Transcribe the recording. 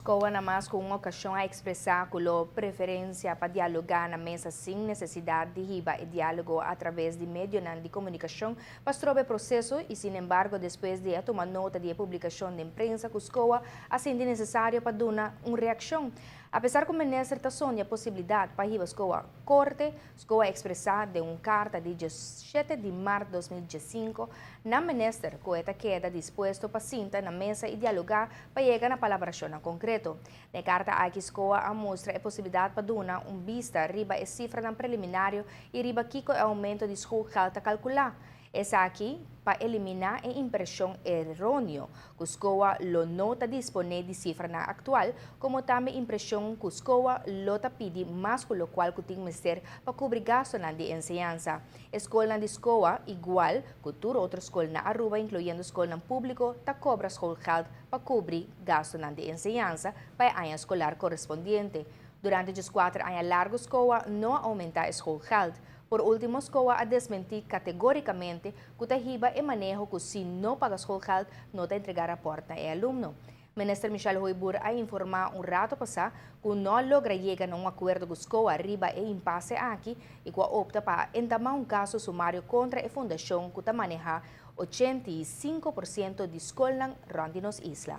Kowa na mas kung okasyon a expressar kulo preferência para dialogar na mesa sem necessidade de riba e diálogo através de meio de comunicação, pastrobe processo e, sin embargo, depois de tomar nota de publicação de imprensa, Cuscoa assim de necessário para dar uma reação. Apesar que o ministro sonha a possibilidade para riba Scoa corte, Scoa expressar de uma carta de 17 de março de 2015, na ministro coeta queda disposto para sentar na mesa e dialogar para chegar na palabração concreto. Na carta aqui Scoa mostra a possibilidade para dar vista riba a cifra ng preliminario e riba kiko aumento de school calta calcular. Essa aqui para eliminar a impressão errônea que Scoa lo nota dispone de cifra na atual, como também impressão que Scoa lota pede mais com o qual que tem ser para cobrir gasto de enseñanza. Escola de Scoa igual que toda outra escola na Aruba, incluindo escola público, ta cobra school health para cobrir gasto de enseñanza para a ano escolar correspondiente. Durante os 4 anos largos, Scoa não aumenta a school health. Por último, Scoa a desmentir categoricamente que o riba e manejo que se não paga school health não te entregar raporte ao aluno. Ministro Michelle Hoybur a informar rato passado que não logra chegar a acordo com Scoa riba e impasse aqui e que opta para entamar caso sumário contra a fundação que maneja 85% de escolas rondinos isla.